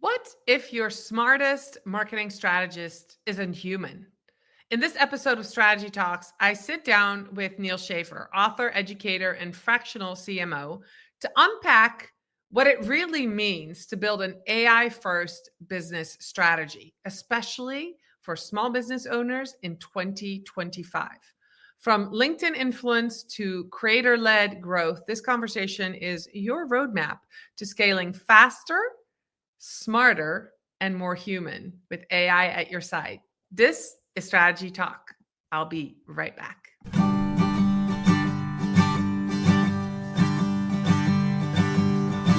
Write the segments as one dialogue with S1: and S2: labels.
S1: What if your smartest marketing strategist isn't human? In this episode of Strategy Talks, I sit down with Neil Schaefer, author, educator, and fractional CMO, to unpack what it really means to build an AI first business strategy, especially for small business owners in 2025. From LinkedIn influence to creator led growth, this conversation is your roadmap to scaling faster, smarter, and more human with AI at your side. This is Strategy Talk. I'll be right back.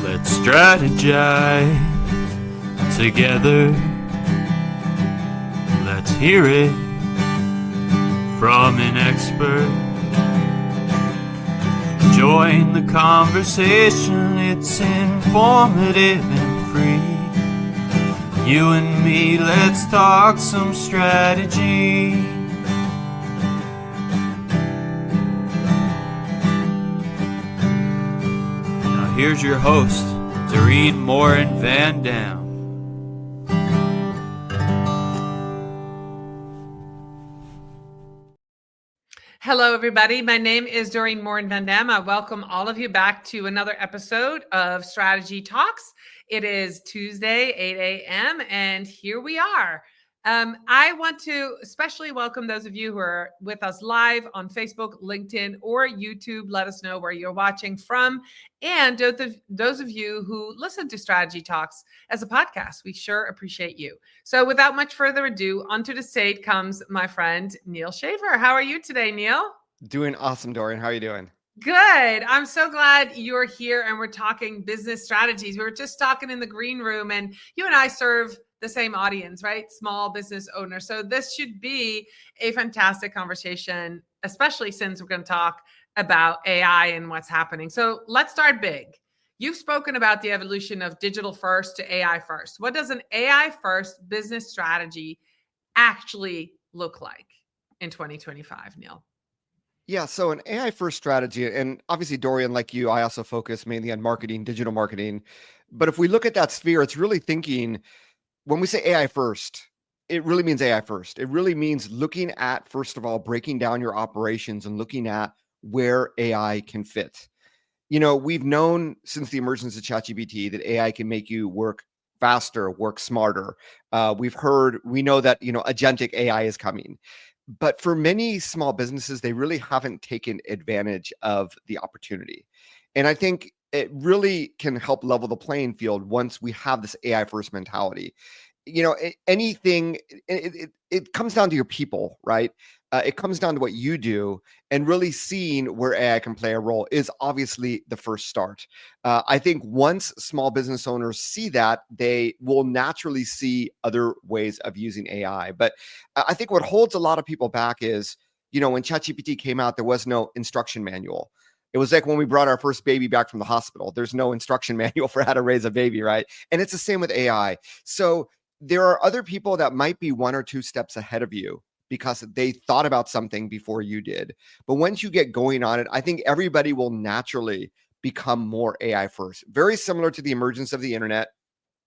S2: Let's strategize together. Let's hear it from an expert. Join the conversation, it's informative and free. You and me, let's talk some strategy. Now here's your host, Morin-van.
S1: Hello, everybody. My name is Morin-van. I welcome all of you back to another episode of Strategy Talks. It is Tuesday, 8 a.m., and here we are. I want to especially welcome those of you who are with us live on Facebook, LinkedIn, or YouTube. Let us know where you're watching from. And those of you who listen to Strategy Talks as a podcast, we sure appreciate you. So without much further ado, onto the stage comes my friend, Neil Schaefer. How are you today, Neil?
S3: Doing awesome, Dorian. How are you doing?
S1: Good. I'm so glad you're here and we're talking business strategies. We were just talking in the green room, and you and I serve the same audience, right? Small business owners. So this should be a fantastic conversation, especially since we're going to talk about AI and what's happening. So let's start big. You've spoken about the evolution of digital first to AI first. What does an AI first business strategy actually look like in 2025, Neil?
S3: Yeah, so an AI first strategy, and obviously, Dorian, like you, I also focus mainly on marketing, digital marketing. But if we look at that sphere, it's really thinking when we say AI first, it really means AI first. It really means looking at, first of all, breaking down your operations and looking at where AI can fit. You know, we've known since the emergence of ChatGPT that AI can make you work faster, work smarter. We know that, agentic AI is coming. But for many small businesses, they really haven't taken advantage of the opportunity. And I think it really can help level the playing field once we have this AI first mentality. It comes down to your people, right? It comes down to what you do, and really seeing where AI can play a role is obviously the first start. I think once small business owners see that, they will naturally see other ways of using AI. But I think what holds a lot of people back is, when ChatGPT came out, there was no instruction manual. It was like when we brought our first baby back from the hospital. There's no instruction manual for how to raise a baby, right? And it's the same with AI. So there are other people that might be one or two steps ahead of you because they thought about something before you did. But once you get going on it, I think everybody will naturally become more AI first. Very similar to the emergence of the internet,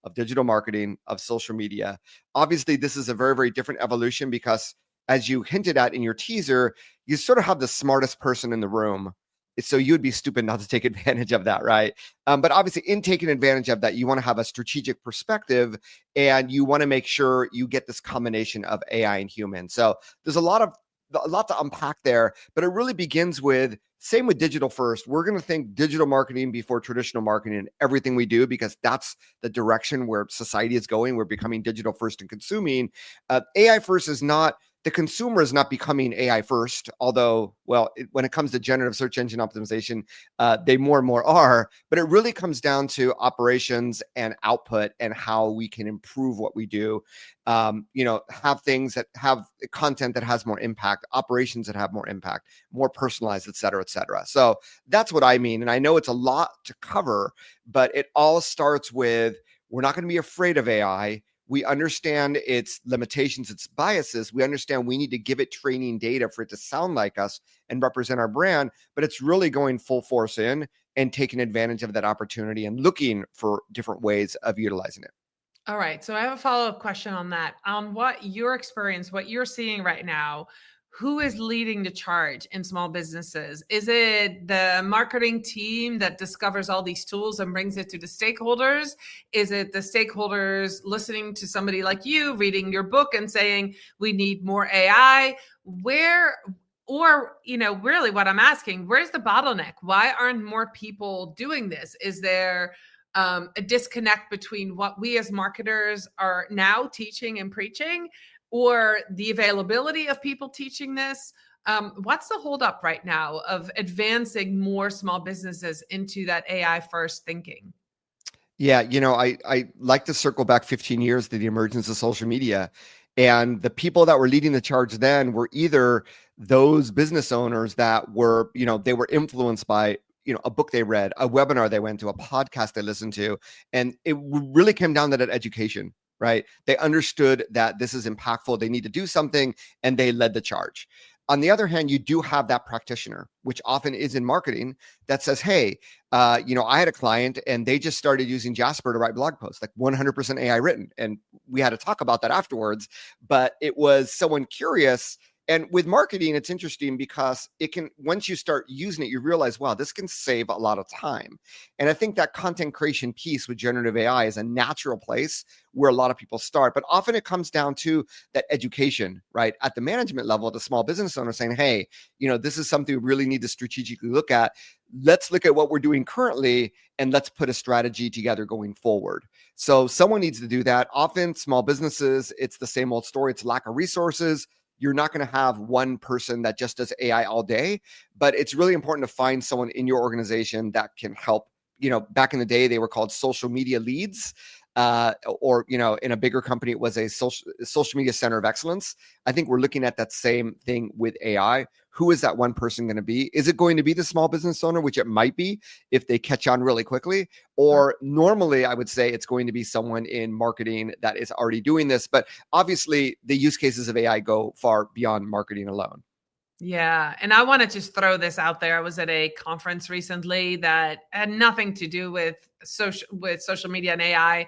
S3: of digital marketing, of social media. Obviously, this is a very, very different evolution because, as you hinted at in your teaser, you sort of have the smartest person in the room. So you would be stupid not to take advantage of that, right? But obviously, in taking advantage of that, you want to have a strategic perspective, and you want to make sure you get this combination of AI and human. So there's a lot to unpack there, but it really begins with, same with digital first. We're going to think digital marketing before traditional marketing in everything we do, because that's the direction where society is going. We're becoming digital first and consuming. AI first is not, the consumer is not becoming AI first, although, when it comes to generative search engine optimization, they more and more are, but it really comes down to operations and output and how we can improve what we do. Have things that have content that has more impact, operations that have more impact, more personalized, et cetera, et cetera. So that's what I mean. And I know it's a lot to cover, but it all starts with, we're not going to be afraid of AI. We understand its limitations, its biases. We understand we need to give it training data for it to sound like us and represent our brand, but it's really going full force in and taking advantage of that opportunity and looking for different ways of utilizing it.
S1: All right. So I have a follow-up question on that. On what your experience, what you're seeing right now, who is leading the charge in small businesses? Is it the marketing team that discovers all these tools and brings it to the stakeholders? Is it the stakeholders listening to somebody like you, reading your book and saying, we need more AI? Where, or, really what I'm asking, where's the bottleneck? Why aren't more people doing this? Is there a disconnect between what we as marketers are now teaching and preaching, or the availability of people teaching this? What's the holdup right now of advancing more small businesses into that AI first thinking?
S3: Yeah, I like to circle back 15 years to the emergence of social media. And the people that were leading the charge then were either those business owners that were, they were influenced by, a book they read, a webinar they went to, a podcast they listened to. And it really came down to that education, right? They understood that this is impactful. They need to do something, and they led the charge. On the other hand, you do have that practitioner, which often is in marketing, that says, hey, I had a client and they just started using Jasper to write blog posts, like 100% AI written. And we had to talk about that afterwards, but it was someone curious. And with marketing, it's interesting because it can, once you start using it, you realize, wow, this can save a lot of time. And I think that content creation piece with generative AI is a natural place where a lot of people start, but often it comes down to that education, right? At the management level, the small business owner saying, hey, this is something we really need to strategically look at. Let's look at what we're doing currently and let's put a strategy together going forward. So someone needs to do that. Often small businesses, it's the same old story. It's lack of resources. You're not going to have one person that just does AI all day, but it's really important to find someone in your organization that can help. Back in the day, they were called social media leads. Or in a bigger company, it was a social media center of excellence. I think we're looking at that same thing with AI. Who is that one person going to be? Is it going to be the small business owner, which it might be if they catch on really quickly? Or normally, I would say it's going to be someone in marketing that is already doing this. But obviously, the use cases of AI go far beyond marketing alone.
S1: Yeah. And I want to just throw this out there. I was at a conference recently that had nothing to do with social media and AI,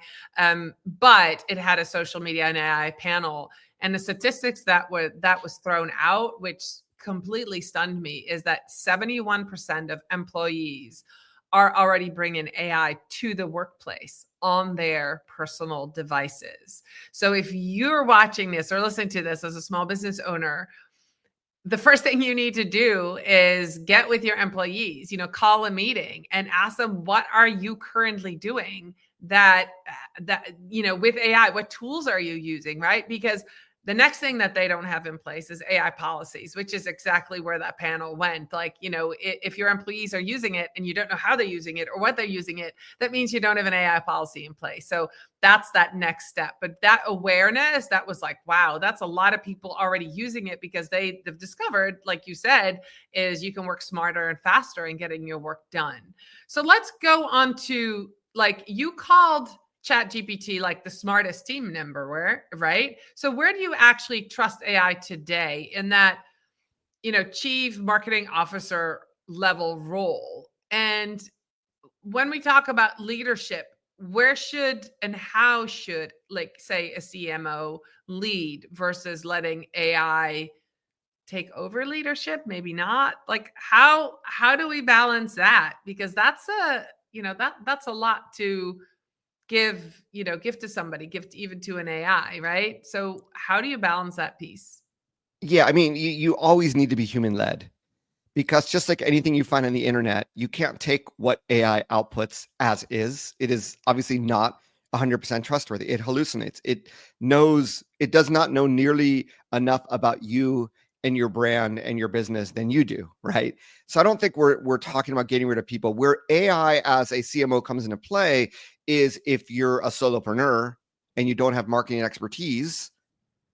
S1: but it had a social media and AI panel. And the statistics that was thrown out, which completely stunned me, is that 71% of employees are already bringing AI to the workplace on their personal devices. So if you're watching this or listening to this as a small business owner, the first thing you need to do is get with your employees, call a meeting and ask them, what are you currently doing that with AI, what tools are you using, right? Because the next thing that they don't have in place is AI policies, which is exactly where that panel went. Like, if your employees are using it and you don't know how they're using it or what they're using it, that means you don't have an AI policy in place. So that's that next step. But that awareness, that was like, wow, that's a lot of people already using it because they've discovered, like you said, is you can work smarter and faster in getting your work done. So let's go on to, like, you called Chat GPT like the smartest team member, right? So where do you actually trust AI today in that, chief marketing officer level role? And when we talk about leadership, where should and how should, like, say, a CMO lead versus letting AI take over leadership? Maybe not. Like, how do we balance that? Because that's that's a lot to give to somebody, give to, even to an AI, right? So how do you balance that piece?
S3: Yeah, I mean, you always need to be human led. Because just like anything you find on the internet, you can't take what AI outputs as is. It is obviously not 100% trustworthy. It hallucinates. It does not know nearly enough about you and your brand and your business than you do, right? So I don't think we're talking about getting rid of people. Where AI as a CMO comes into play is if you're a solopreneur and you don't have marketing expertise,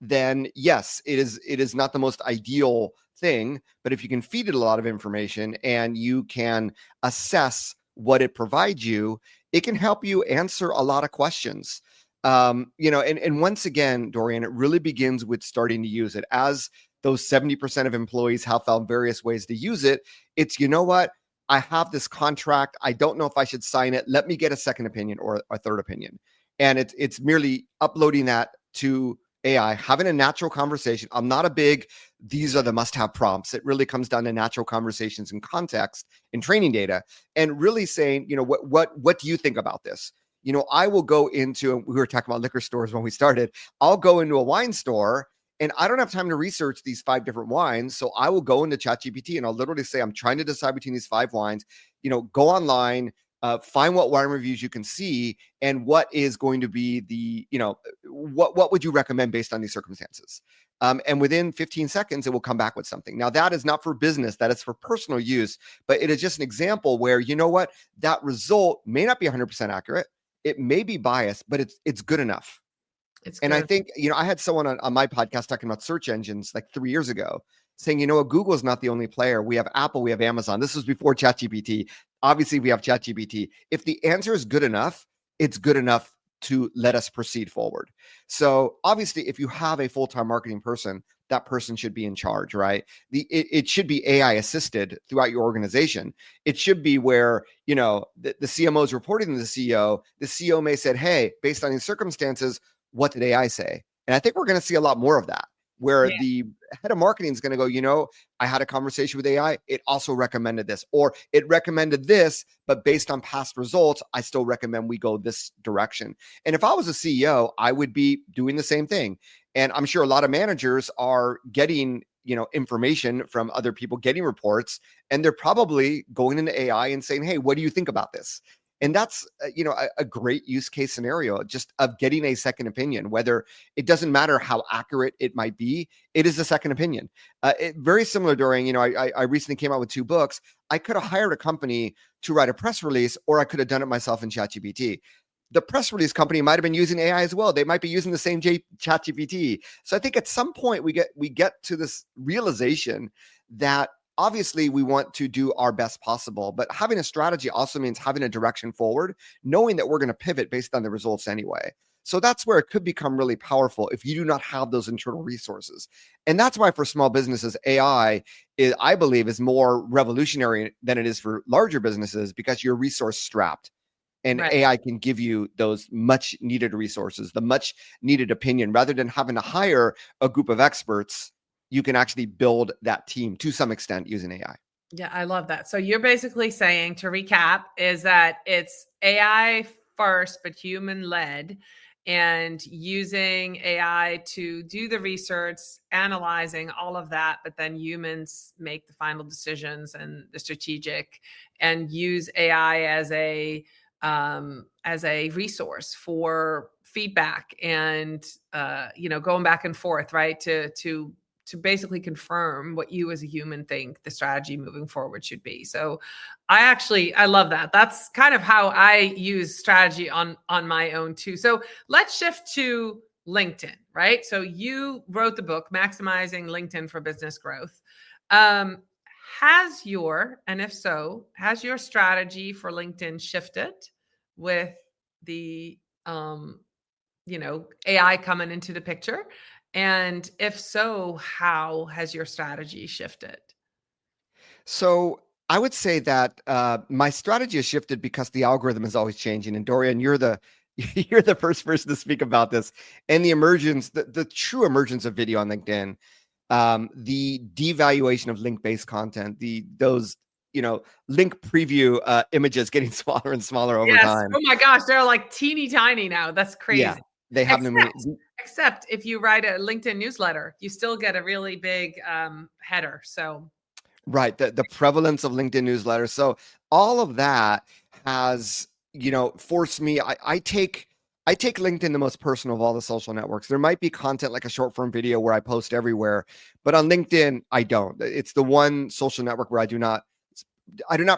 S3: then yes, it is not the most ideal thing. But if you can feed it a lot of information and you can assess what it provides you, it can help you answer a lot of questions. And once again, Dorian, it really begins with starting to use it. As those 70% of employees have found various ways to use it, it's, what? I have this contract. I don't know if I should sign it. Let me get a second opinion or a third opinion. and it's merely uploading that to AI, having a natural conversation. I'm not a big, these are the must-have prompts. It really comes down to natural conversations and context and training data, and really saying, what do you think about this? I will go into, we were talking about liquor stores when we started. I'll go into a wine store and I don't have time to research these 5 different wines. So I will go into ChatGPT and I'll literally say, I'm trying to decide between these 5 wines, go online, find what wine reviews you can see, and what is going to be the, what would you recommend based on these circumstances? And within 15 seconds, it will come back with something. Now, that is not for business, that is for personal use, but it is just an example where, that result may not be 100% accurate. It may be biased, but it's good enough. And I think, I had someone on my podcast talking about search engines like 3 years ago, saying, Google is not the only player. We have Apple, we have Amazon. This was before ChatGPT. Obviously, we have ChatGPT. If the answer is good enough, it's good enough to let us proceed forward. So obviously, if you have a full-time marketing person, that person should be in charge, right? It should be AI assisted throughout your organization. It should be where, the CMO is reporting to the CEO. The CEO may say, hey, based on these circumstances, what did AI say? And I think we're going to see a lot more of that, where the head of marketing is going to go, I had a conversation with AI. It also recommended this, or it recommended this, but based on past results, I still recommend we go this direction. And if I was a CEO, I would be doing the same thing. And I'm sure a lot of managers are getting, information from other people, getting reports, and they're probably going into AI and saying, hey, what do you think about this? And that's, a great use case scenario just of getting a second opinion, whether it doesn't matter how accurate it might be, it is a second opinion. Very similar during, I recently came out with 2 books. I could have hired a company to write a press release, or I could have done it myself in ChatGPT. The press release company might have been using AI as well. They might be using the same ChatGPT. So I think at some point we get to this realization that obviously we want to do our best possible, but having a strategy also means having a direction forward, knowing that we're going to pivot based on the results anyway. So that's where it could become really powerful if you do not have those internal resources. And that's why for small businesses, AI, I believe, is more revolutionary than it is for larger businesses, because you're resource strapped. And AI can give you those much needed resources, the much needed opinion, rather than having to hire a group of experts. You can actually build that team to some extent using AI.
S1: Yeah, I love that. So you're basically saying, to recap, is that it's AI first, but human led, and using AI to do the research, analyzing all of that, but then humans make the final decisions and the strategic, and use AI as a resource for feedback and going back and forth, right, to basically confirm what you as a human think the strategy moving forward should be. So I love that. That's kind of how I use strategy on my own too. So let's shift to LinkedIn, right? So you wrote the book, Maximizing LinkedIn for Business Growth. And if so, has your strategy for LinkedIn shifted with the, AI coming into the picture? And if so, how has your strategy shifted?
S3: So I would say that my strategy has shifted because the algorithm is always changing. And Dorian, you're the first person to speak about this, and the emergence, the true emergence of video on LinkedIn, the devaluation of link-based content, those link preview images getting smaller and smaller over time.
S1: Oh my gosh, they're like teeny tiny now. That's crazy.
S3: Yeah, they have no meaning.
S1: Except if you write a LinkedIn newsletter, you still get a really big header. So
S3: right, the prevalence of LinkedIn newsletters. So all of that has, forced me. I take LinkedIn the most personal of all the social networks. There might be content like a short form video where I post everywhere, but on LinkedIn, I don't. It's the one social network where I do not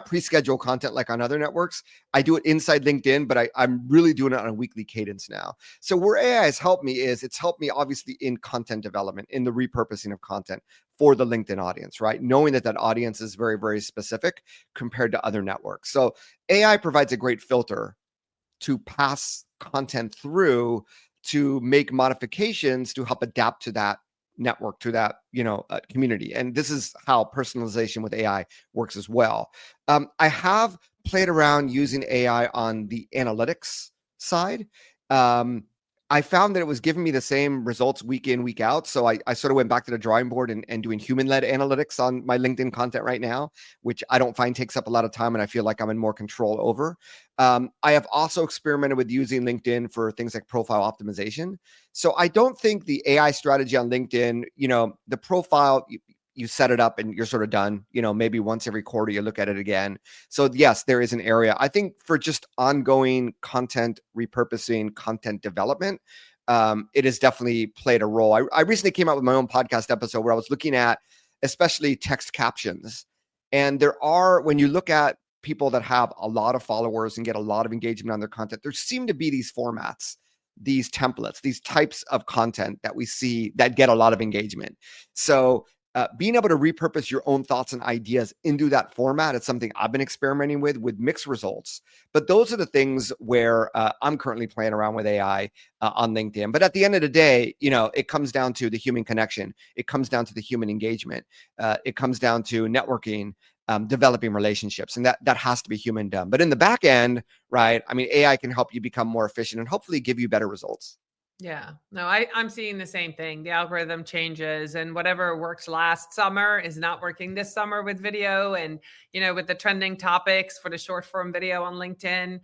S3: pre-schedule content like on other networks. I do it inside LinkedIn, but I'm really doing it on a weekly cadence now. So where AI has helped me is it's helped me obviously in content development, in the repurposing of content for the LinkedIn audience, right? Knowing that audience is very, very specific compared to other networks. So AI provides a great filter to pass content through, to make modifications to help adapt to that network, to that community. And this is how personalization with AI works as well. I have played around using AI on the analytics side. I found that it was giving me the same results week in, week out. So I sort of went back to the drawing board and doing human-led analytics on my LinkedIn content right now, which I don't find takes up a lot of time and I feel like I'm in more control over. I have also experimented with using LinkedIn for things like profile optimization. So I don't think the AI strategy on LinkedIn, the profile, you set it up and you're sort of done. Maybe once every quarter you look at it again. So yes, there is an area. I think for just ongoing content repurposing, content development, it has definitely played a role. I recently came out with my own podcast episode where I was looking at especially text captions. And when you look at people that have a lot of followers and get a lot of engagement on their content, there seem to be these formats, these templates, these types of content that we see that get a lot of engagement. So being able to repurpose your own thoughts and ideas into that format is something I've been experimenting with mixed results. But those are the things where I'm currently playing around with AI on LinkedIn. But at the end of the day, it comes down to the human connection. It comes down to the human engagement. It comes down to networking, developing relationships, and that has to be human done. But in the back end, right? I mean, AI can help you become more efficient and hopefully give you better results.
S1: Yeah, no, I'm seeing the same thing. The algorithm changes, and whatever works last summer is not working this summer with video. And, with the trending topics for the short form video on LinkedIn,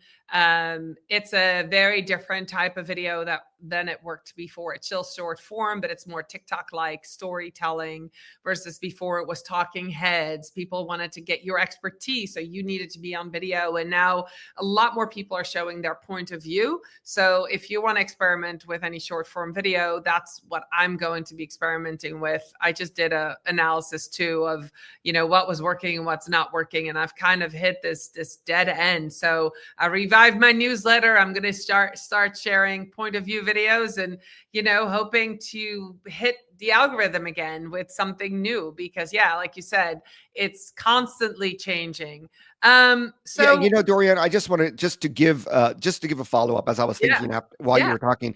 S1: it's a very different type of video than it worked before. It's still short form, but it's more TikTok-like storytelling versus before it was talking heads. People wanted to get your expertise, so you needed to be on video. And now a lot more people are showing their point of view. So if you want to experiment with any short form video, that's what I'm going to be experimenting with. I just did a analysis too of, what was working and what's not working. And I've kind of hit this dead end. So I revived my newsletter. I'm going to start sharing point of view videos and, hoping to hit the algorithm again with something new, because like you said, it's constantly changing.
S3: Dorian, I just want to give a follow-up as I was thinking while you were talking.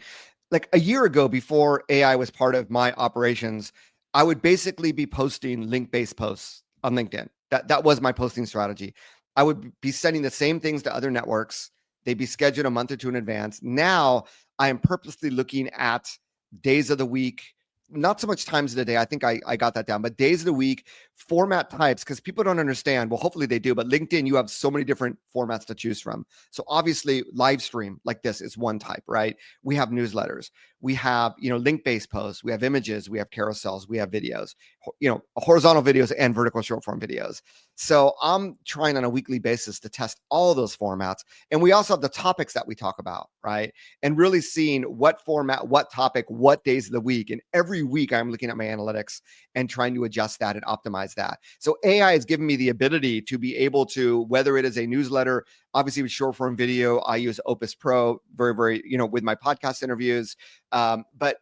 S3: Like a year ago, before AI was part of my operations, I would basically be posting link-based posts on LinkedIn. That was my posting strategy. I would be sending the same things to other networks. They'd be scheduled a month or two in advance. Now I am purposely looking at days of the week, not so much times of the day. I think I got that down, but days of the week, format types, because people don't understand. Well, hopefully they do, but LinkedIn, you have so many different formats to choose from. So obviously live stream like this is one type, right? We have newsletters, we have, link-based posts, we have images, we have carousels, we have videos, horizontal videos and vertical short form videos. So I'm trying on a weekly basis to test all those formats. And we also have the topics that we talk about, right? And really seeing what format, what topic, what days of the week. And every week I'm looking at my analytics and trying to adjust that and optimize that. So AI has given me the ability to be able to, whether it is a newsletter, obviously with short form video, I use Opus Pro very, very, with my podcast interviews. But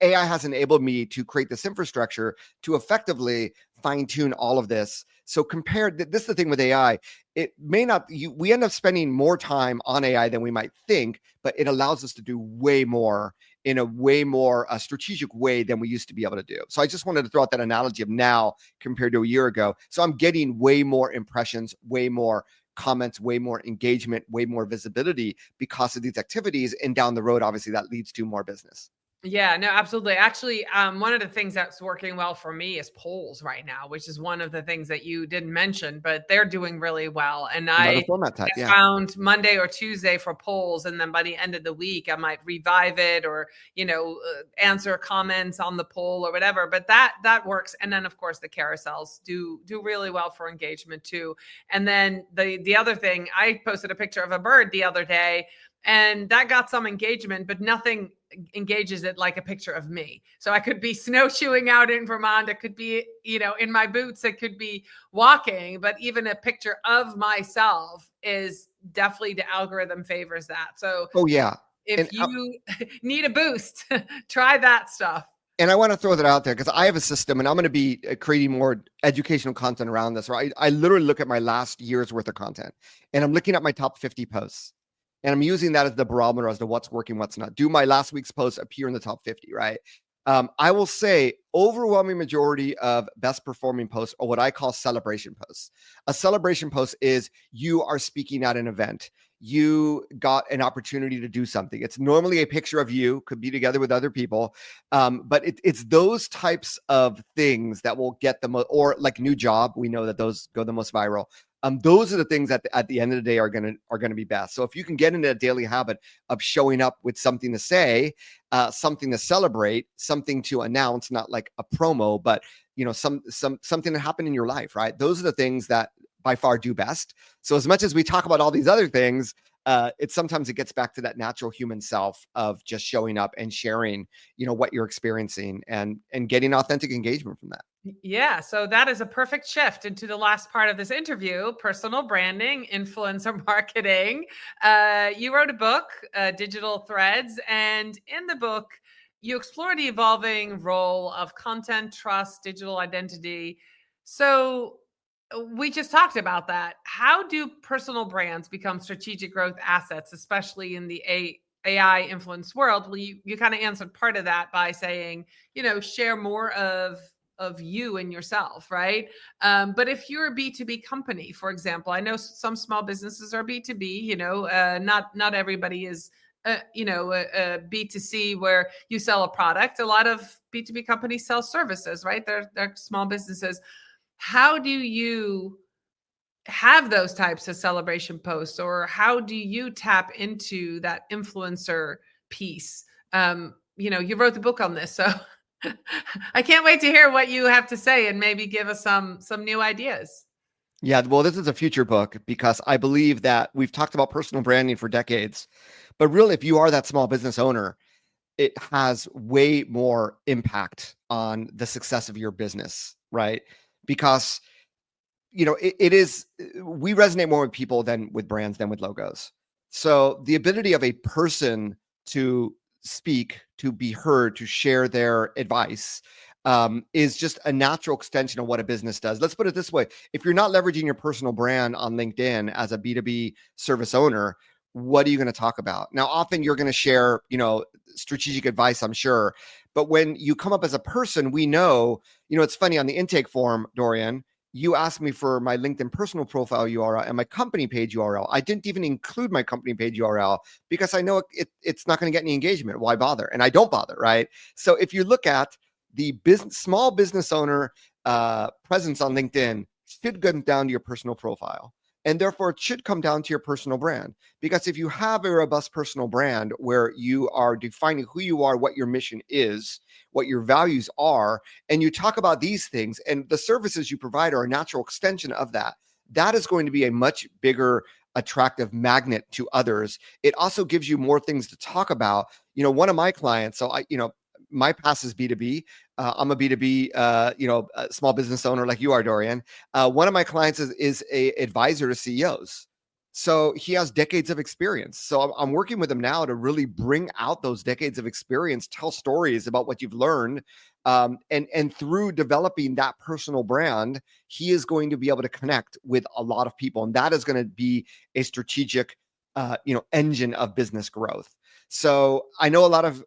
S3: AI has enabled me to create this infrastructure to effectively fine tune all of this. So this is the thing with AI, it may not, we end up spending more time on AI than we might think, but it allows us to do way more in a way more strategic way than we used to be able to do. So I just wanted to throw out that analogy of now compared to a year ago. So I'm getting way more impressions, way more comments, way more engagement, way more visibility because of these activities. And down the road, obviously that leads to more business.
S1: Yeah, no, absolutely. Actually, one of the things that's working well for me is polls right now, which is one of the things that you didn't mention, but they're doing really well. And
S3: Another
S1: I
S3: format type,
S1: found Monday or Tuesday for polls, and then by the end of the week, I might revive it or answer comments on the poll or whatever. But that works. And then of course the carousels do really well for engagement too. And then the other thing, I posted a picture of a bird the other day, and that got some engagement, but nothing engages it like a picture of me. So I could be snowshoeing out in Vermont. It could be, in my boots. It could be walking, but even a picture of myself is definitely, the algorithm favors that. So if you need a boost, try that stuff.
S3: And I want to throw that out there because I have a system and I'm going to be creating more educational content around this, right? I literally look at my last year's worth of content and I'm looking at my top 50 posts. And I'm using that as the barometer as to what's working, what's not. Do my last week's posts appear in the top 50, right? I will say overwhelming majority of best performing posts are what I call celebration posts. A celebration post is you are speaking at an event. you got an opportunity to do something. It's normally a picture of you, could be together with other people. But it's those types of things that will get the most, or like new job. We know that those go the most viral. Those are the things that at the end of the day are gonna be best. So if you can get into a daily habit of showing up with something to say, something to celebrate, something to announce, not like a promo, but something that happened in your life, right? Those are the things that by far do best. So as much as we talk about all these other things, sometimes it gets back to that natural human self of just showing up and sharing, what you're experiencing and getting authentic engagement from that.
S1: Yeah, so that is a perfect shift into the last part of this interview: personal branding, influencer marketing. You wrote a book, Digital Threads, and in the book, you explore the evolving role of content, trust, digital identity. So, we just talked about that. How do personal brands become strategic growth assets, especially in the AI influence world? Well, you kind of answered part of that by saying, share more of you and yourself, right? But if you're a B2B company, for example, I know some small businesses are B2B, not everybody is a B2C where you sell a product. A lot of B2B companies sell services, right? They're small businesses. How do you have those types of celebration posts, or how do you tap into that influencer piece? You wrote the book on this, so I can't wait to hear what you have to say and maybe give us some new ideas.
S3: Yeah, well, this is a future book because I believe that we've talked about personal branding for decades, but really, if you are that small business owner, it has way more impact on the success of your business, right? Because it is, we resonate more with people than with brands than with logos. So the ability of a person to speak, to be heard, to share their advice, is just a natural extension of what a business does. Let's put it this way: if you're not leveraging your personal brand on LinkedIn as a B2B service owner, what are you going to talk about? Now, often you're going to share, strategic advice, I'm sure. But when you come up as a person, we know, it's funny on the intake form, Dorian, you asked me for my LinkedIn personal profile URL and my company page URL. I didn't even include my company page URL because I know it's not going to get any engagement. Why bother? And I don't bother, right? So if you look at the small business owner presence on LinkedIn, should come down to your personal profile. And therefore, it should come down to your personal brand. Because if you have a robust personal brand where you are defining who you are, what your mission is, what your values are, and you talk about these things, and the services you provide are a natural extension of that, that is going to be a much bigger attractive magnet to others. It also gives you more things to talk about. One of my clients, so my past is B2B. I'm a B2B, small business owner like you are, Dorian. One of my clients is a advisor to CEOs. So he has decades of experience. So I'm working with him now to really bring out those decades of experience, tell stories about what you've learned. And through developing that personal brand, he is going to be able to connect with a lot of people. And that is going to be a strategic, engine of business growth. So I know a lot of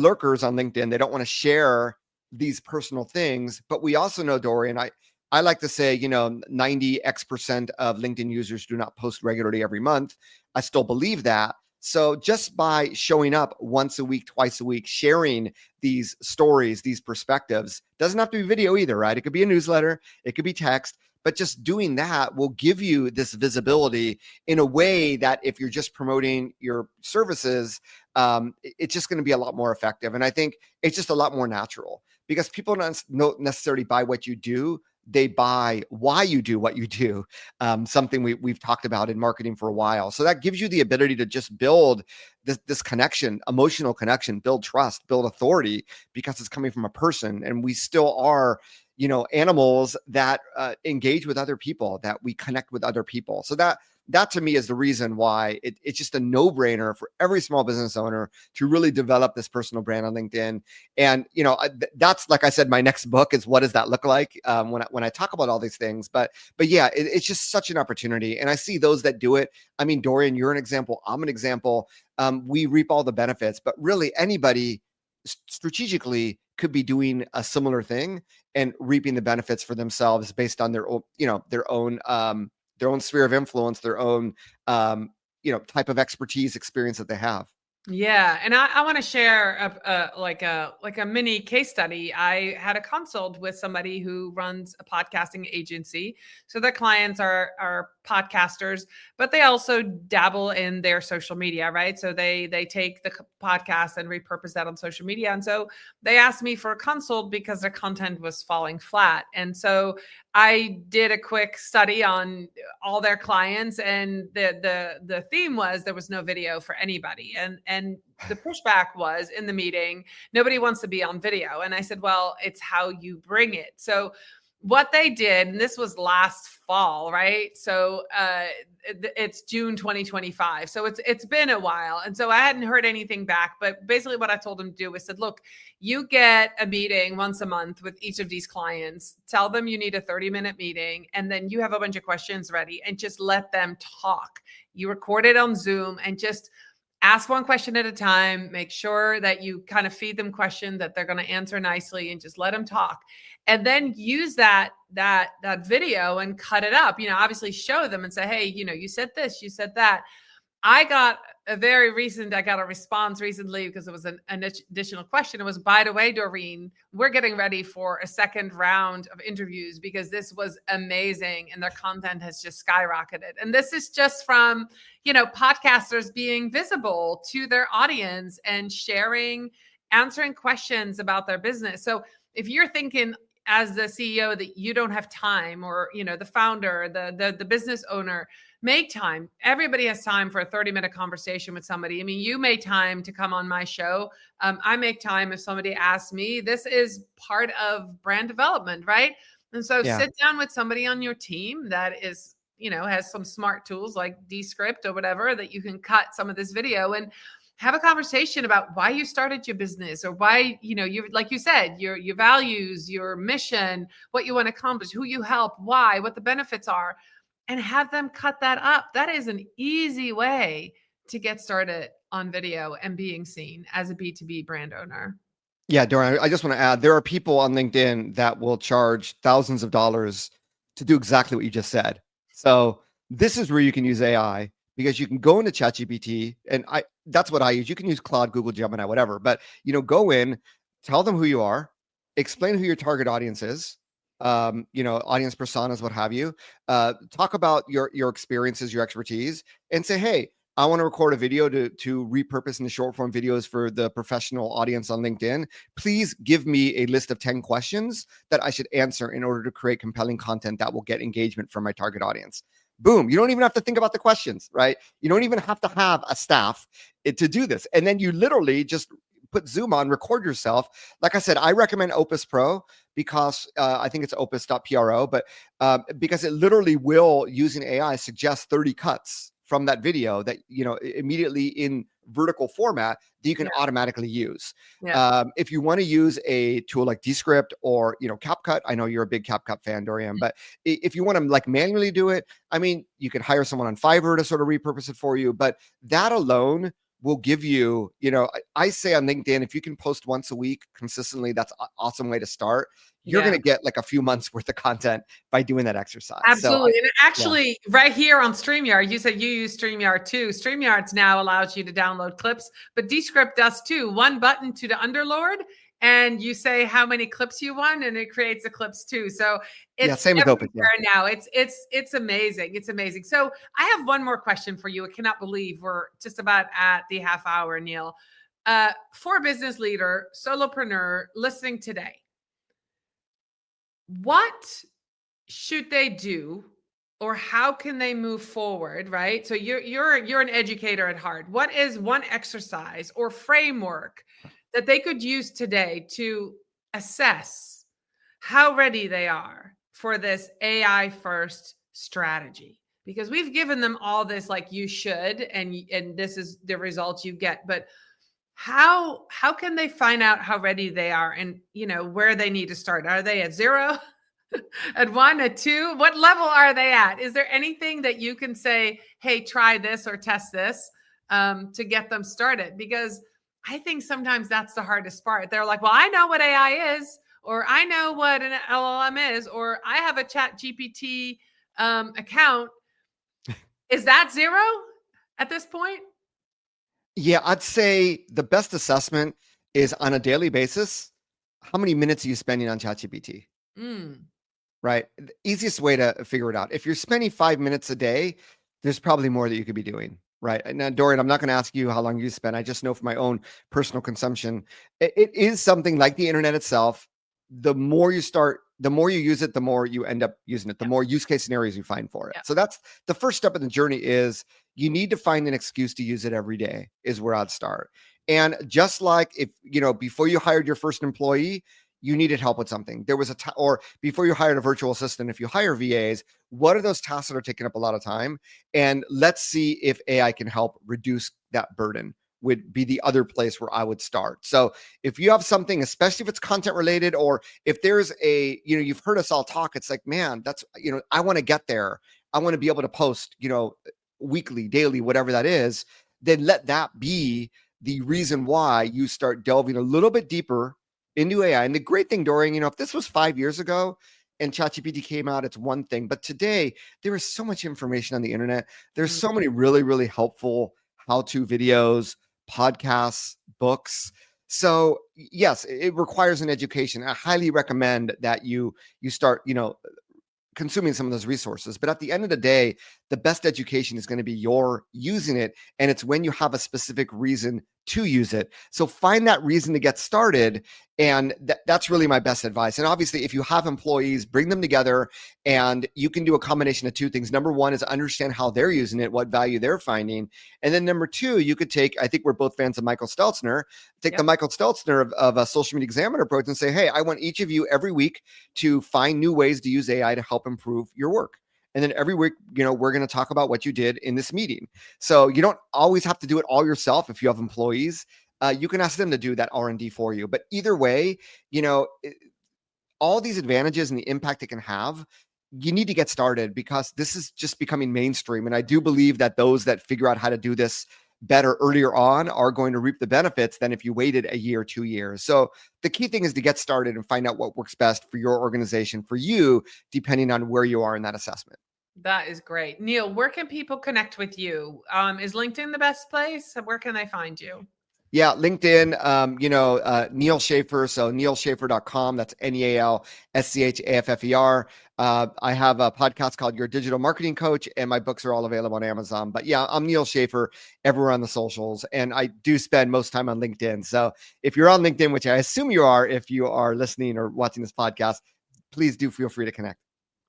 S3: lurkers on LinkedIn. They don't want to share these personal things, but we also know, Dorian, I like to say, 90x% of LinkedIn users do not post regularly every month. I still believe that. So just by showing up once a week, twice a week, sharing these stories, these perspectives, doesn't have to be video either, right? It could be a newsletter, it could be text, but just doing that will give you this visibility in a way that if you're just promoting your services, it's just going to be a lot more effective. And I think it's just a lot more natural because people don't necessarily buy what you do. They buy why you do what you do, something we've talked about in marketing for a while. So that gives you the ability to just build this connection, emotional connection, build trust, build authority, because it's coming from a person. And we still are, animals that engage with other people, that we connect with other people. So that to me is the reason why it's just a no-brainer for every small business owner to really develop this personal brand on LinkedIn. And that's, like I said, my next book is what does that look like when I talk about all these things. But yeah, it's just such an opportunity, and I see those that do it. I mean, Dorian, you're an example. I'm an example. We reap all the benefits, but really anybody strategically could be doing a similar thing and reaping the benefits for themselves based on their own, their own sphere of influence, their own type of expertise experience that they have.
S1: Yeah, and I want to share like a mini case study. I had a consult with somebody who runs a podcasting agency. So their clients are podcasters, but they also dabble in their social media, right? So they take the podcast and repurpose that on social media. And so they asked me for a consult because their content was falling flat. And so I did a quick study on all their clients, and the theme was there was no video for anybody, and the pushback was in the meeting, nobody wants to be on video. And I said, well, it's how you bring it. So what they did, and this was last fall, right? So it's June 2025. So it's been a while. And so I hadn't heard anything back. But basically what I told them to do was said, look, you get a meeting once a month with each of these clients. Tell them you need a 30-minute meeting. And then you have a bunch of questions ready and just let them talk. You record it on Zoom and just ask one question at a time. Make sure that you kind of feed them questions that they're going to answer nicely, and just let them talk. And then use that video and cut it up. Obviously show them and say, hey, you said this, you said that. I got a response recently because it was an additional question. It was, by the way, Doreen, we're getting ready for a second round of interviews because this was amazing and their content has just skyrocketed. And this is just from, podcasters being visible to their audience and sharing, answering questions about their business. So if you're thinking as the CEO that you don't have time, or, the founder, the business owner, make time. Everybody has time for a 30-minute conversation with somebody. I mean, you made time to come on my show. I make time if somebody asks me. This is part of brand development, right? And so sit down with somebody on your team that is, has some smart tools like Descript or whatever that you can cut some of this video and have a conversation about why you started your business, or why, you, like you said, your values, your mission, what you want to accomplish, who you help, why, what the benefits are, and have them cut that up. That is an easy way to get started on video and being seen as a B2B brand owner.
S3: Yeah, Dorian, I just want to add, there are people on LinkedIn that will charge thousands of dollars to do exactly what you just said. So this is where you can use AI, because you can go into ChatGPT, and that's what I use. You can use Claude, Google, Gemini, whatever, but go in, tell them who you are, explain who your target audience is, audience personas, what have you, talk about your experiences, your expertise, and say, hey, I want to record a video to repurpose into short form videos for the professional audience on LinkedIn. Please give me a list of 10 questions that I should answer in order to create compelling content that will get engagement from my target audience. Boom. You don't even have to think about the questions, right? You don't even have to have a staff to do this. And then you literally just put Zoom on, record yourself. Like I said, I recommend Opus Pro because I think it's opus.pro, but because it literally will, using AI, suggest 30 cuts from that video that, immediately in vertical format that you can automatically use. If you want to use a tool like Descript or, CapCut, I know you're a big CapCut fan, Dorian, but if you want to like manually do it, I mean, you could hire someone on Fiverr to sort of repurpose it for you, but that alone will give you, I say on LinkedIn, if you can post once a week consistently, that's an awesome way to start. You're going to get like a few months worth of content by doing that exercise.
S1: Absolutely. So and actually, right here on StreamYard, you said you use StreamYard too. StreamYard now allows you to download clips, but Descript does too. One button to the underlord, and you say how many clips you want, and it creates the clips too. So it's
S3: same with Opus
S1: now. It's amazing. It's amazing. So I have one more question for you. I cannot believe we're just about at the half hour, Neil. For a business leader, solopreneur listening today, what should they do, or how can they move forward, right? So you're an educator at heart. What is one exercise or framework that they could use today to assess how ready they are for this AI first strategy? Because we've given them all this, like you should, and this is the results you get, but how can they find out how ready they are, and where they need to start? Are they at 0? At 1, at 2? What level are they at? Is there anything that you can say, hey, try this or test this to get them started? Because I think sometimes that's the hardest part. They're like, well, I know what AI is, or I know what an LLM is, or I have a Chat GPT account. Is that 0? at this point?
S3: Yeah, I'd say the best assessment is on a daily basis. How many minutes are you spending on ChatGPT?
S1: Mm,
S3: Right? The easiest way to figure it out. If you're spending 5 minutes a day, there's probably more that you could be doing. Right. And now, Dorian, I'm not going to ask you how long you spend. I just know from my own personal consumption, it is something like the internet itself. The more you use it, the more you end up using it, the
S1: yeah,
S3: more use case scenarios you find for it.
S1: yeah.
S3: So that's the first step in the journey is you need to find an excuse to use it every day is where I'd start. And just like if, before you hired your first employee, you needed help with something. There was or before you hired a virtual assistant, if you hire VAs, what are those tasks that are taking up a lot of time? And let's see if AI can help reduce that burden would be the other place where I would start. So if you have something, especially if it's content related, or if there's you've heard us all talk, it's like, man, that's, I want to get there. I want to be able to post, weekly, daily, whatever that is, then let that be the reason why you start delving a little bit deeper into AI. And the great thing, Dorian, if this was 5 years ago and ChatGPT came out, it's one thing. But today, there is so much information on the internet. There's
S1: Mm.
S3: so many really, really helpful how-to videos, podcasts, books. So yes, it requires an education. I highly recommend that you start, consuming some of those resources. But at the end of the day, the best education is going to be your using it. And it's when you have a specific reason to use it. So find that reason to get started. And that's really my best advice. And obviously, if you have employees, bring them together and you can do a combination of two things. Number one is understand how they're using it, what value they're finding. And then number two, you could take, I think we're both fans of Michael Stelzner, take the Michael Stelzner of a social media examiner approach and say, hey, I want each of you every week to find new ways to use AI to help improve your work. And then every week, we're going to talk about what you did in this meeting. So you don't always have to do it all yourself. If you have employees, you can ask them to do that R&D for you. But either way, all these advantages and the impact it can have, you need to get started because this is just becoming mainstream. And I do believe that those that figure out how to do this better earlier on are going to reap the benefits than if you waited a year, 2 years. So the key thing is to get started and find out what works best for your organization, for you, depending on where you are in that assessment.
S1: That is great. Neil, where can people connect with you? Is LinkedIn the best place? Where can they find you?
S3: Yeah, LinkedIn, Neil Schaffer. So neilschaffer.com. That's NEALSCHAFFER. I have a podcast called Your Digital Marketing Coach, and my books are all available on Amazon. But yeah, I'm Neil Schaffer everywhere on the socials. And I do spend most time on LinkedIn. So if you're on LinkedIn, which I assume you are, if you are listening or watching this podcast, please do feel free to connect.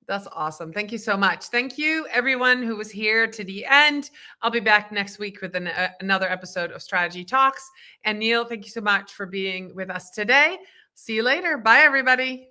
S1: That's awesome. Thank you so much. Thank you, everyone who was here to the end. I'll be back next week with another episode of Strategy Talks. And Neil, thank you so much for being with us today. See you later. Bye, everybody.